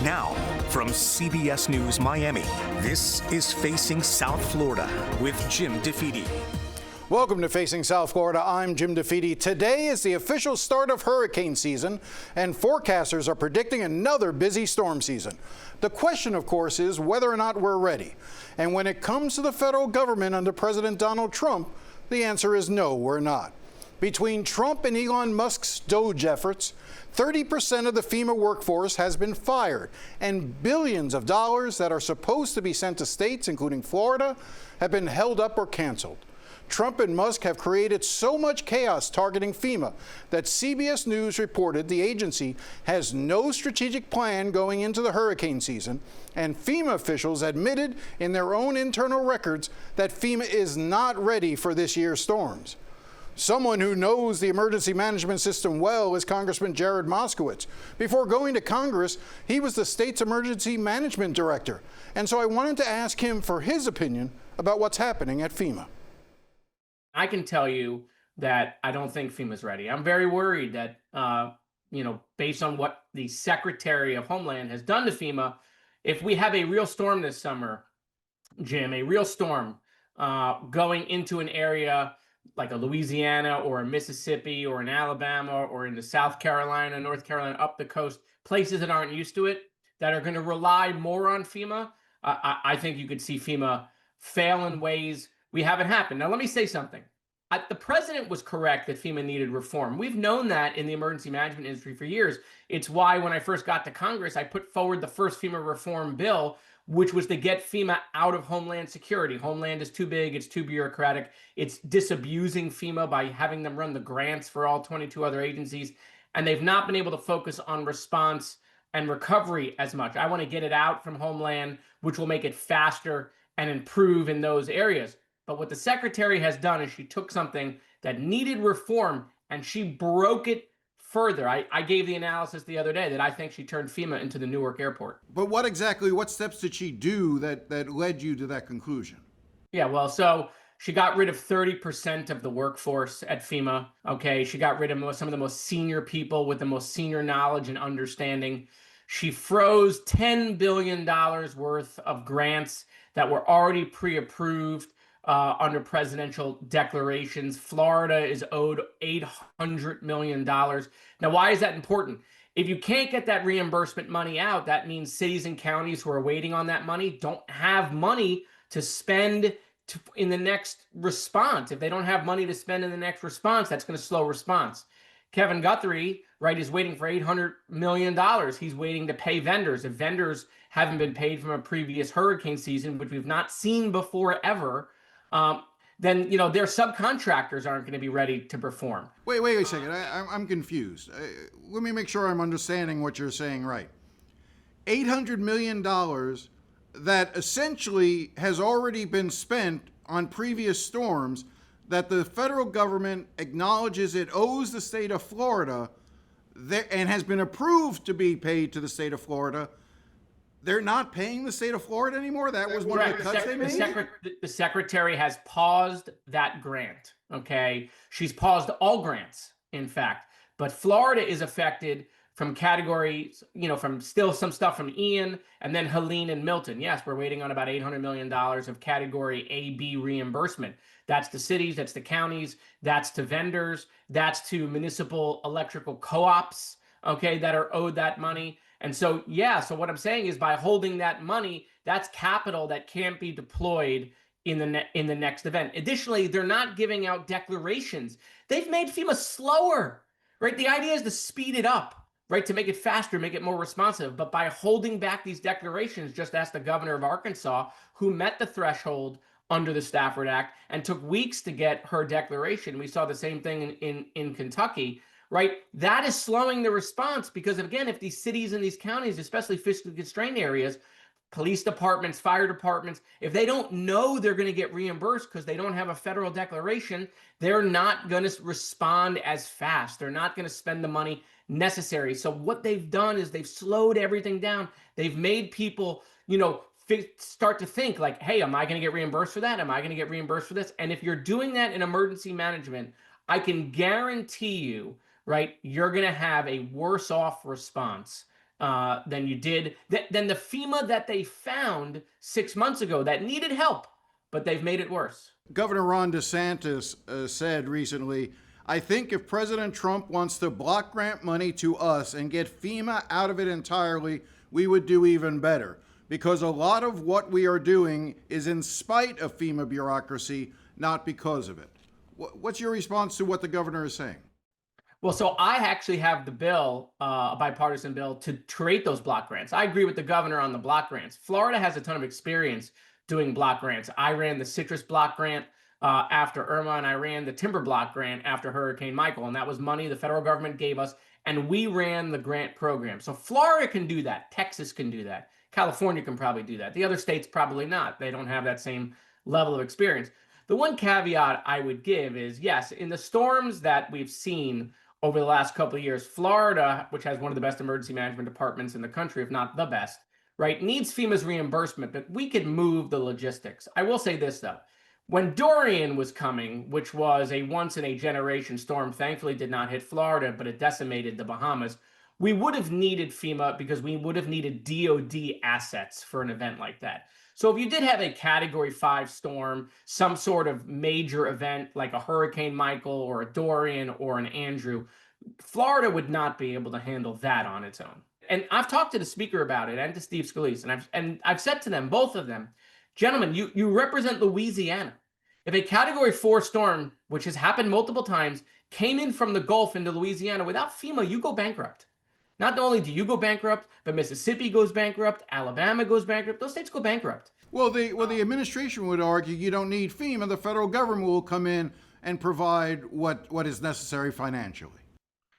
Now, from CBS News Miami, this is Facing South Florida with Jim DeFede. Welcome to Facing South Florida. I'm Jim DeFede. Today is the official start of hurricane season, and forecasters are predicting another busy storm season. The question, of course, is whether or not we're ready. And when it comes to the federal government under President Donald Trump, the answer is no, we're not. Between Trump and Elon Musk's DOGE efforts, 30% of the FEMA workforce has been fired, and billions of dollars that are supposed to be sent to states, including Florida, have been held up or canceled. Trump and Musk have created so much chaos targeting FEMA that CBS News reported the agency has no strategic plan going into the hurricane season, and FEMA officials admitted in their own internal records that FEMA is not ready for this year's storms. Someone who knows the emergency management system well is Congressman Jared Moskowitz. Before going to Congress, he was the state's emergency management director. And so I wanted to ask him for his opinion about what's happening at FEMA. I can tell you that I don't think FEMA's ready. I'm very worried that, based on what the Secretary of Homeland has done to FEMA, if we have a real storm this summer, Jim, a real storm going into an area like a Louisiana or a Mississippi or an Alabama or into South Carolina, North Carolina, up the coast, places that aren't used to it, that are going to rely more on FEMA, I think you could see FEMA fail in ways we haven't happened. Now, let me say something. The president was correct that FEMA needed reform. We've known that in the emergency management industry for years. It's why when I first got to Congress, I put forward the first FEMA reform bill, which was to get FEMA out of Homeland Security. Homeland is too big, it's too bureaucratic, it's disabusing FEMA by having them run the grants for all 22 other agencies, and they've not been able to focus on response and recovery as much. I want to get it out from Homeland, which will make it faster and improve in those areas. But what the secretary has done is she took something that needed reform and she broke it further. I gave the analysis the other day that I think she turned FEMA into the Newark airport. But what steps did she do that led you to that conclusion? Yeah, well, so she got rid of 30% of the workforce at FEMA. Okay, she got rid of some of the most senior people with the most senior knowledge and understanding. She froze $10 billion worth of grants that were already pre-approved under presidential declarations. Florida is owed $800 million. Now, why is that important? If you can't get that reimbursement money out, that means cities and counties who are waiting on that money don't have money to spend in the next response. If they don't have money to spend in the next response, that's going to slow response. Kevin Guthrie, right, is waiting for $800 million. He's waiting to pay vendors. If vendors haven't been paid from a previous hurricane season, which we've not seen before ever, then their subcontractors aren't going to be ready to perform. Wait a second. I'm confused. Let me make sure I'm understanding what you're saying right. $800 million that essentially has already been spent on previous storms that the federal government acknowledges it owes the state of Florida and has been approved to be paid to the state of Florida. They're not paying the state of Florida anymore? That was one of the cuts they made? The secretary has paused that grant, okay? She's paused all grants, in fact. But Florida is affected from categories, from still some stuff from Ian and then Helene and Milton. Yes, we're waiting on about $800 million of category A-B reimbursement. That's to cities, that's to counties, that's to vendors, that's to municipal electrical co-ops, okay, that are owed that money. And so, so what I'm saying is by holding that money, that's capital that can't be deployed in the next event. Additionally, they're not giving out declarations. They've made FEMA slower, right? The idea is to speed it up, right? To make it faster, make it more responsive. But by holding back these declarations, just ask the governor of Arkansas, who met the threshold under the Stafford Act and took weeks to get her declaration. We saw the same thing in Kentucky. Right, that is slowing the response because, again, if these cities and these counties, especially fiscally constrained areas, police departments, fire departments, if they don't know they're going to get reimbursed because they don't have a federal declaration, they're not going to respond as fast. They're not going to spend the money necessary. So what they've done is they've slowed everything down. They've made people, start to think like, hey, am I going to get reimbursed for that? Am I going to get reimbursed for this? And if you're doing that in emergency management, I can guarantee you, right, you're going to have a worse off response than you did than the FEMA that they found 6 months ago that needed help, but they've made it worse. Governor Ron DeSantis said recently, I think if President Trump wants to block grant money to us and get FEMA out of it entirely, we would do even better. Because a lot of what we are doing is in spite of FEMA bureaucracy, not because of it. What's your response to what the governor is saying? Well, so I actually have the bill, a bipartisan bill, to create those block grants. I agree with the governor on the block grants. Florida has a ton of experience doing block grants. I ran the citrus block grant after Irma, and I ran the timber block grant after Hurricane Michael, and that was money the federal government gave us, and we ran the grant program. So Florida can do that. Texas can do that. California can probably do that. The other states probably not. They don't have that same level of experience. The one caveat I would give is, yes, in the storms that we've seen over the last couple of years, Florida, which has one of the best emergency management departments in the country, if not the best, right, needs FEMA's reimbursement, but we could move the logistics. I will say this, though. When Dorian was coming, which was a once-in-a-generation storm, thankfully did not hit Florida, but it decimated the Bahamas, we would have needed FEMA because we would have needed DOD assets for an event like that. So if you did have a Category 5 storm, some sort of major event like a Hurricane Michael or a Dorian or an Andrew, Florida would not be able to handle that on its own. And I've talked to the speaker about it and to Steve Scalise, and I've said to them, both of them, gentlemen, you represent Louisiana. If a Category 4 storm, which has happened multiple times, came in from the Gulf into Louisiana, without FEMA, you go bankrupt. Not only do you go bankrupt, but Mississippi goes bankrupt, Alabama goes bankrupt. Those states go bankrupt. Well, the administration would argue you don't need FEMA. The federal government will come in and provide what is necessary financially.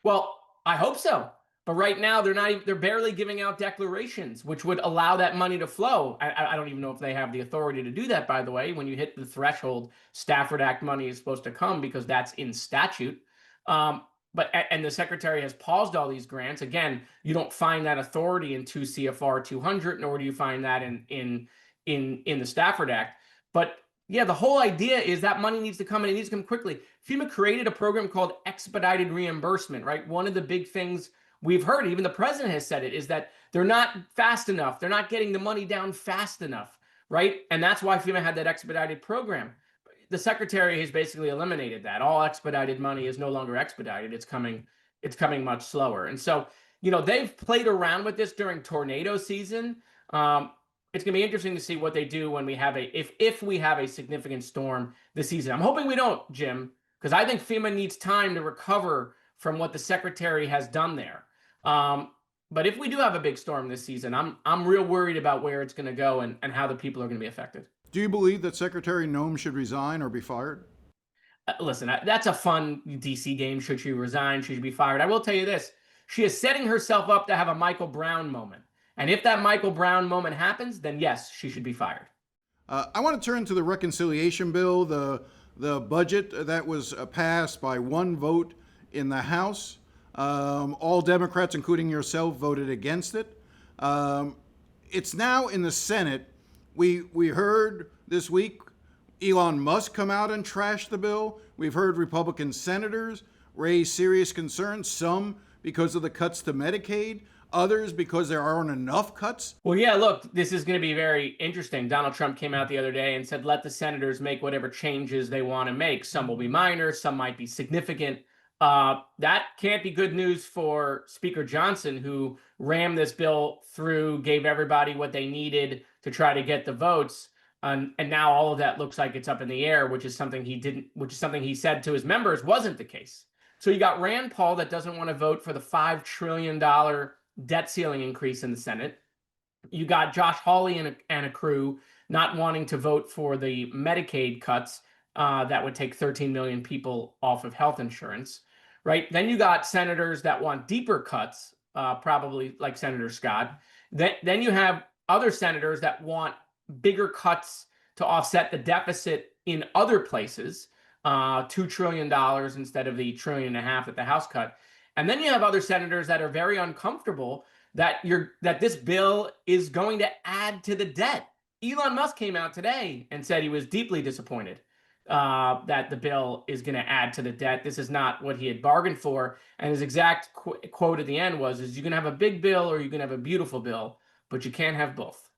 Well, I hope so. But right now, they're barely giving out declarations, which would allow that money to flow. I don't even know if they have the authority to do that, by the way. When you hit the threshold, Stafford Act money is supposed to come because that's in statute. And the secretary has paused all these grants. Again, you don't find that authority in 2 CFR 200, nor do you find that in the Stafford Act. But yeah, the whole idea is that money needs to come, and it needs to come quickly. FEMA created a program called expedited reimbursement, right? One of the big things we've heard, even the president has said it, is that they're not fast enough. They're not getting the money down fast enough, right? And that's why FEMA had that expedited program. The secretary has basically eliminated that. All expedited money is no longer expedited. It's coming much slower. And so, they've played around with this during tornado season. It's going to be interesting to see what they do when we have if we have a significant storm this season. I'm hoping we don't, Jim, because I think FEMA needs time to recover from what the secretary has done there. But if we do have a big storm this season, I'm real worried about where it's going to go and how the people are going to be affected. Do you believe that Secretary Nome should resign or be fired? Listen, that's a fun DC game. Should she resign? Should she be fired? I will tell you this. She is setting herself up to have a Michael Brown moment. And if that Michael Brown moment happens, then yes, she should be fired. I want to turn to the reconciliation bill, the budget that was passed by one vote in the House. All Democrats, including yourself, voted against it. It's now in the Senate. We heard this week Elon Musk come out and trash the bill. We've heard Republican senators raise serious concerns, some because of the cuts to Medicaid, others because there aren't enough cuts. Well, yeah, look, this is going to be very interesting. Donald Trump came out the other day and said, let the senators make whatever changes they want to make. Some will be minor, some might be significant. That can't be good news for Speaker Johnson, who rammed this bill through, gave everybody what they needed to try to get the votes. And now all of that looks like it's up in the air, which is something he said to his members wasn't the case. So you got Rand Paul that doesn't want to vote for the $5 trillion debt ceiling increase in the Senate. You got Josh Hawley and a crew not wanting to vote for the Medicaid cuts that would take 13 million people off of health insurance, right? Then you got senators that want deeper cuts, probably like Senator Scott. Then you have other senators that want bigger cuts to offset the deficit in other places, $2 trillion instead of the $1.5 trillion that the House cut. And then you have other senators that are very uncomfortable that this bill is going to add to the debt. Elon Musk came out today and said he was deeply disappointed that the bill is going to add to the debt. This is not what he had bargained for. And his exact quote at the end was, "Is you can have a big bill or you can have a beautiful bill, but you can't have both."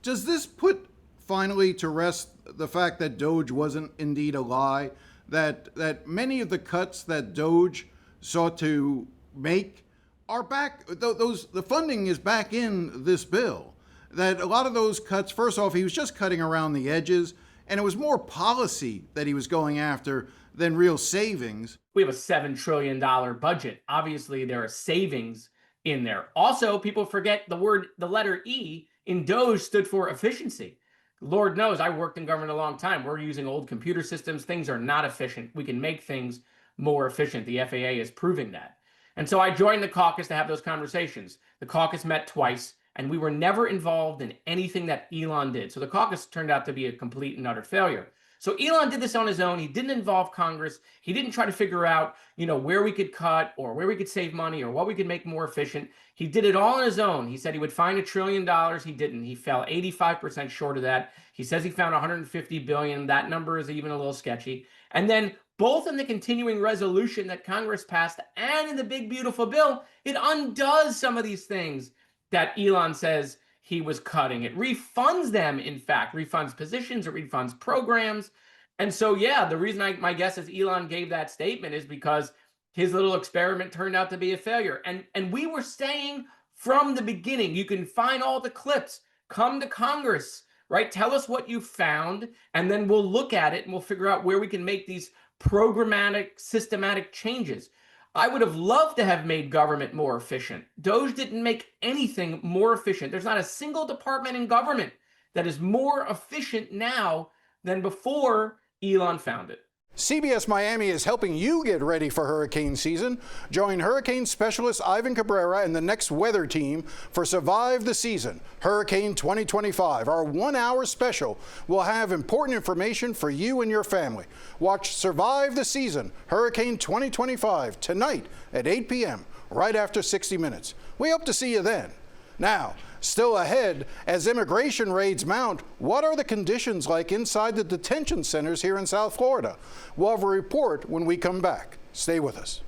Does this put finally to rest the fact that DOGE wasn't indeed a lie? That many of the cuts that DOGE sought to make are back, the funding is back in this bill. That a lot of those cuts, first off, he was just cutting around the edges, and it was more policy that he was going after than real savings. We have a $7 trillion budget. Obviously, there are savings in there. Also, people forget the letter E in DOGE stood for efficiency. Lord knows I worked in government a long time. We're using old computer systems. Things are not efficient. We can make things more efficient. The FAA is proving that. And so I joined the caucus to have those conversations. The caucus met twice, and we were never involved in anything that Elon did. So the caucus turned out to be a complete and utter failure. So Elon did this on his own. He didn't involve Congress. He didn't try to figure out, where we could cut or where we could save money or what we could make more efficient. He did it all on his own. He said he would find $1 trillion. He didn't. He fell 85% short of that. He says he found 150 billion. That number is even a little sketchy. And then both in the continuing resolution that Congress passed and in the big, beautiful bill, it undoes some of these things that Elon says he was cutting. It refunds them, in fact, refunds positions, it refunds programs. And so, yeah, the reason my guess is Elon gave that statement is because his little experiment turned out to be a failure. And we were saying from the beginning, you can find all the clips, come to Congress, right? Tell us what you found, and then we'll look at it and we'll figure out where we can make these programmatic, systematic changes. I would have loved to have made government more efficient. DOGE didn't make anything more efficient. There's not a single department in government that is more efficient now than before Elon found it. CBS Miami is helping you get ready for hurricane season. Join hurricane specialist Ivan Cabrera and the next weather team for Survive the Season, Hurricane 2025. Our 1-hour special will have important information for you and your family. Watch Survive the Season, Hurricane 2025 tonight at 8 p.m., right after 60 Minutes. We hope to see you then. Now, still ahead, as immigration raids mount, what are the conditions like inside the detention centers here in South Florida? We'll have a report when we come back. Stay with us.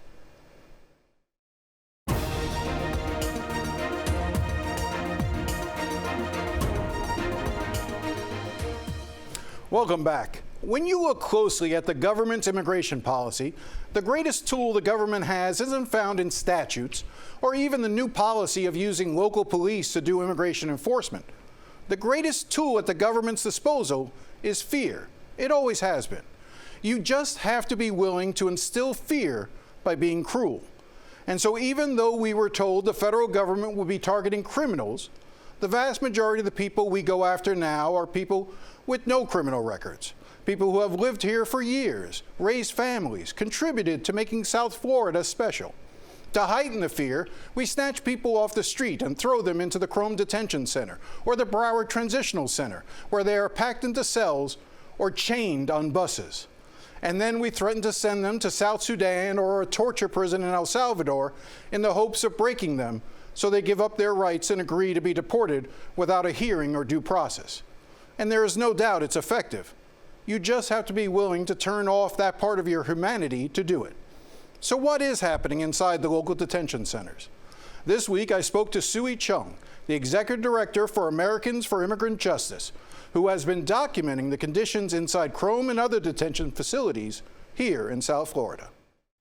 Welcome back. When you look closely at the government's immigration policy, the greatest tool the government has isn't found in statutes or even the new policy of using local police to do immigration enforcement. The greatest tool at the government's disposal is fear. It always has been. You just have to be willing to instill fear by being cruel. And so even though we were told the federal government would be targeting criminals, the vast majority of the people we go after now are people with no criminal records. People who have lived here for years, raised families, contributed to making South Florida special. To heighten the fear, we snatch people off the street and throw them into the Krome Detention Center or the Broward Transitional Center, where they are packed into cells or chained on buses. And then we threaten to send them to South Sudan or a torture prison in El Salvador in the hopes of breaking them so they give up their rights and agree to be deported without a hearing or due process. And there is no doubt it's effective. You just have to be willing to turn off that part of your humanity to do it. So what is happening inside the local detention centers? This week, I spoke to Sui Chung, the Executive Director for Americans for Immigrant Justice, who has been documenting the conditions inside Krome and other detention facilities here in South Florida.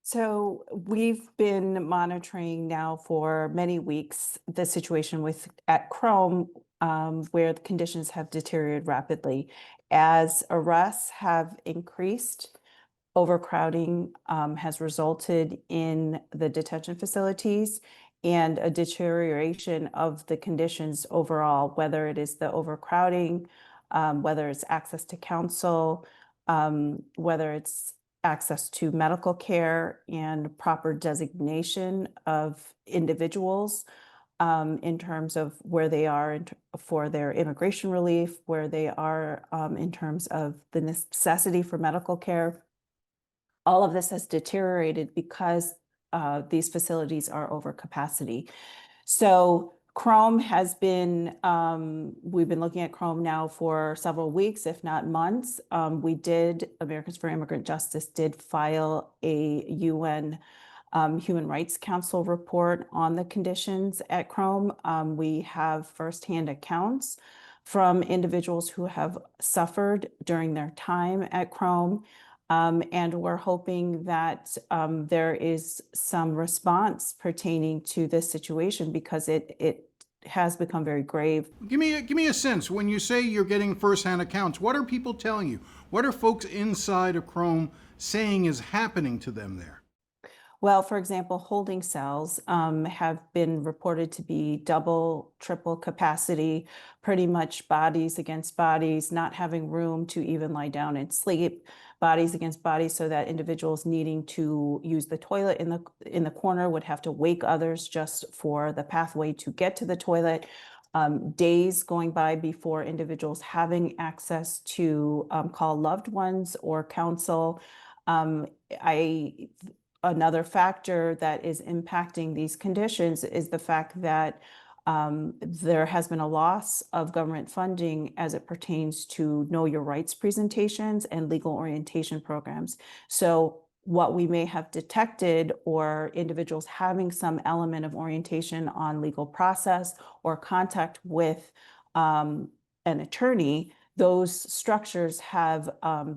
So we've been monitoring now for many weeks the situation at Krome, where the conditions have deteriorated rapidly. As arrests have increased, overcrowding has resulted in the detention facilities and a deterioration of the conditions overall, whether it is the overcrowding, whether it's access to counsel, whether it's access to medical care and proper designation of individuals in terms of where they are for their immigration relief, where they are in terms of the necessity for medical care. All of this has deteriorated because these facilities are over capacity. So Krome has been, we've been looking at Krome now for several weeks, if not months. Americans for Immigrant Justice did file a UN Human Rights Council report on the conditions at Krome. We have firsthand accounts from individuals who have suffered during their time at Krome. And we're hoping that there is some response pertaining to this situation, because it has become very grave. Give me a sense. When you say you're getting firsthand accounts, what are people telling you? What are folks inside of Krome saying is happening to them there? Well, for example, holding cells have been reported to be double, triple capacity, pretty much bodies against bodies, not having room to even lie down and sleep, bodies against bodies, so that individuals needing to use the toilet in the corner would have to wake others just for the pathway to get to the toilet. Days going by before individuals having access to call loved ones or counsel. Another factor that is impacting these conditions is the fact that there has been a loss of government funding as it pertains to Know Your Rights presentations and legal orientation programs. So what we may have detected, or individuals having some element of orientation on legal process or contact with an attorney, those structures have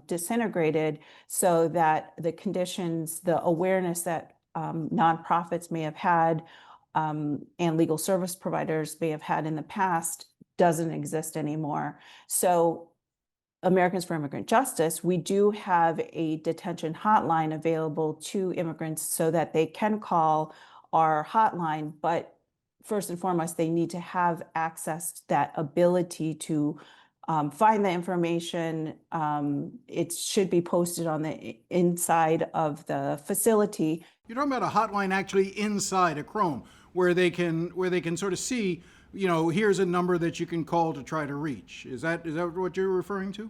disintegrated, so that the conditions, the awareness that nonprofits may have had and legal service providers may have had in the past doesn't exist anymore. So Americans for Immigrant Justice, we do have a detention hotline available to immigrants so that they can call our hotline, but first and foremost, they need to have access to that ability to find the information. It should be posted on the inside of the facility. You're talking about a hotline actually inside a Krome, where they can sort of see, you know, here's a number that you can call to try to reach. Is that what you're referring to?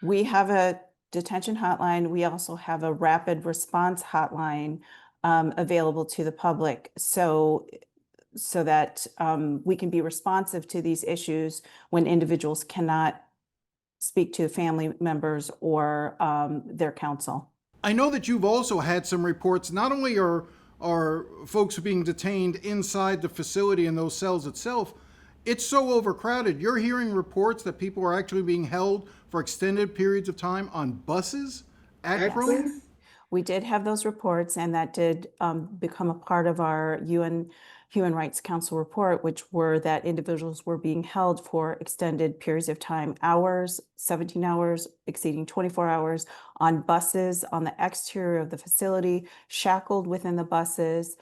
We have a detention hotline. We also have a rapid response hotline available to the public, so that we can be responsive to these issues when individuals cannot speak to family members or their counsel. I know that you've also had some reports. Not only are folks being detained inside the facility and those cells itself, it's so overcrowded. You're hearing reports that people are actually being held for extended periods of time on buses at Krome? We did have those reports, and that did become a part of our UN Human Rights Council report, which were that individuals were being held for extended periods of time, hours, 17 hours, exceeding 24 hours, on buses, on the exterior of the facility, shackled within the buses,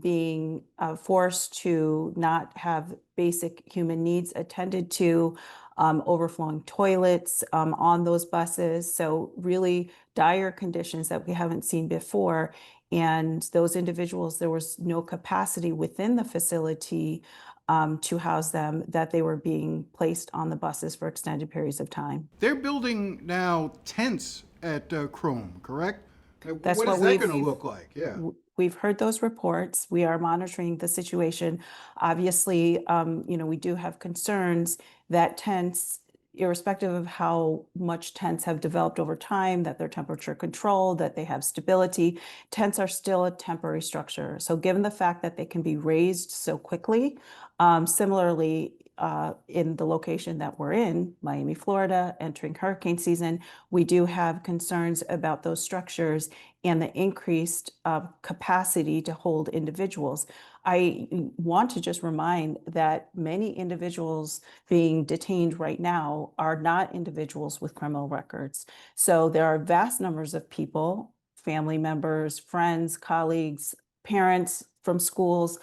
being forced to not have basic human needs attended to, overflowing toilets on those buses. So really dire conditions that we haven't seen before. And those individuals, there was no capacity within the facility to house them, that they were being placed on the buses for extended periods of time. They're building now tents at Krome, correct? That's what is that going to look like? Yeah. We've heard those reports. We are monitoring the situation. Obviously, we do have concerns that tents, irrespective of how much tents have developed over time, that they're temperature controlled, that they have stability, tents are still a temporary structure. So given the fact that they can be raised so quickly, similarly, in the location that we're in, Miami, Florida, entering hurricane season, we do have concerns about those structures and the increased capacity to hold individuals. I want to just remind that many individuals being detained right now are not individuals with criminal records. So there are vast numbers of people, family members, friends, colleagues, parents from schools,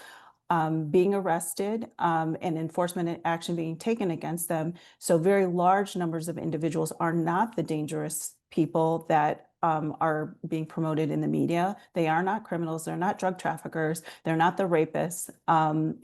being arrested and enforcement action being taken against them. So very large numbers of individuals are not the dangerous people that are being promoted in the media. They are not criminals. They're not drug traffickers. They're not the rapists.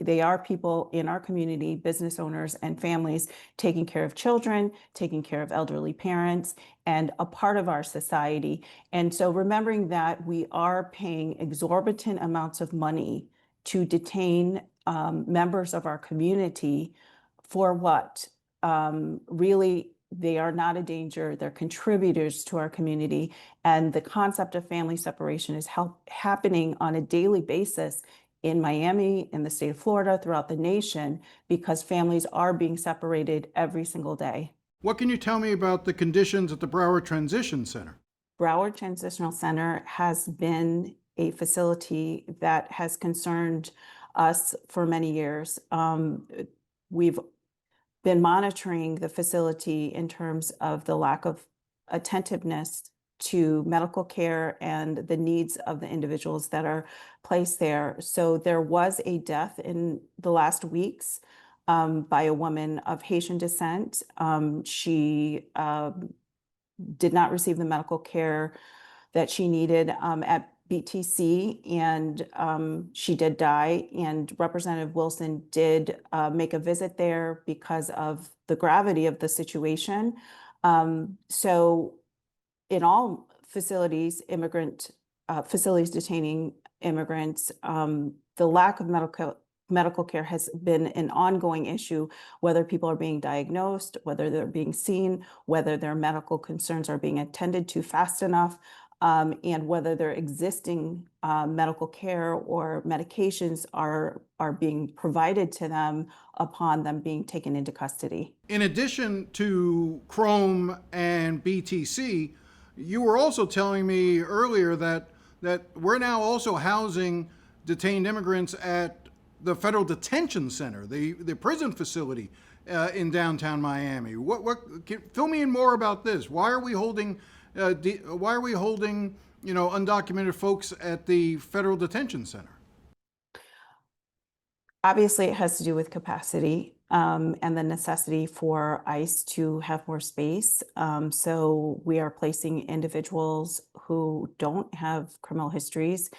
They are people in our community, business owners and families, taking care of children, taking care of elderly parents, and a part of our society. And so remembering that we are paying exorbitant amounts of money to detain members of our community for what? Really, they are not a danger. They're contributors to our community. And the concept of family separation is happening on a daily basis in Miami, in the state of Florida, throughout the nation, because families are being separated every single day. What can you tell me about the conditions at the Broward Transition Center? Broward Transitional Center has been a facility that has concerned us for many years. We've been monitoring the facility in terms of the lack of attentiveness to medical care and the needs of the individuals that are placed there. So there was a death in the last weeks by a woman of Haitian descent. She did not receive the medical care that she needed at BTC, and she did die. And Representative Wilson did make a visit there because of the gravity of the situation. So in all facilities, facilities detaining immigrants, the lack of medical care has been an ongoing issue, whether people are being diagnosed, whether they're being seen, whether their medical concerns are being attended to fast enough, and whether their existing medical care or medications are being provided to them upon them being taken into custody. In addition to Krome and BTC, you were also telling me earlier that we're now also housing detained immigrants at the Federal Detention Center, the prison facility in downtown Miami. Fill me in more about this. Why are we holding undocumented folks at the Federal Detention Center? Obviously, it has to do with capacity and the necessity for ICE to have more space. So we are placing individuals who don't have criminal histories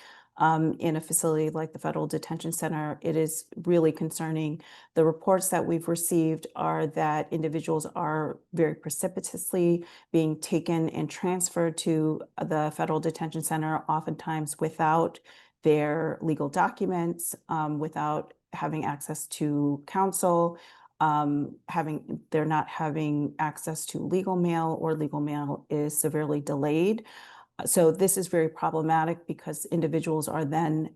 in a facility like the Federal Detention Center. It is really concerning. The reports that we've received are that individuals are very precipitously being taken and transferred to the Federal Detention Center, oftentimes without their legal documents, without having access to counsel, they're not having access to legal mail, or legal mail is severely delayed. So this is very problematic because individuals are then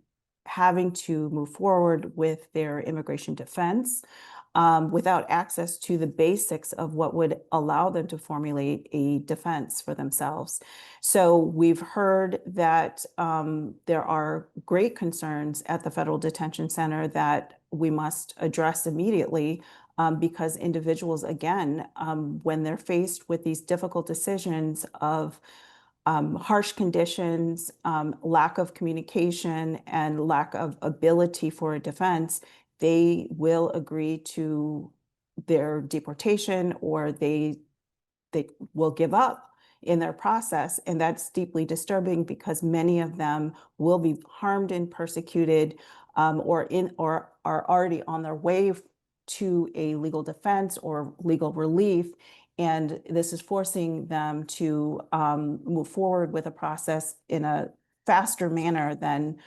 having to move forward with their immigration defense without access to the basics of what would allow them to formulate a defense for themselves. So we've heard that there are great concerns at the Federal Detention Center that we must address immediately because individuals, again, when they're faced with these difficult decisions of harsh conditions, lack of communication, and lack of ability for a defense, they will agree to their deportation, or they will give up in their process. And that's deeply disturbing because many of them will be harmed and persecuted or are already on their way to a legal defense or legal relief. And this is forcing them to move forward with a process in a faster manner than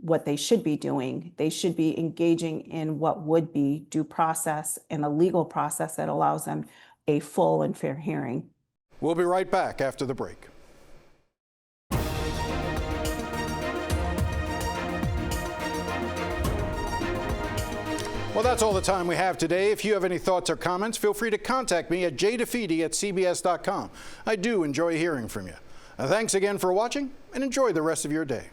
what they should be doing. They should be engaging in what would be due process and a legal process that allows them a full and fair hearing. We'll be right back after the break. Well, that's all the time we have today. If you have any thoughts or comments, feel free to contact me at jdefede@cbs.com. I do enjoy hearing from you. Thanks again for watching, and enjoy the rest of your day.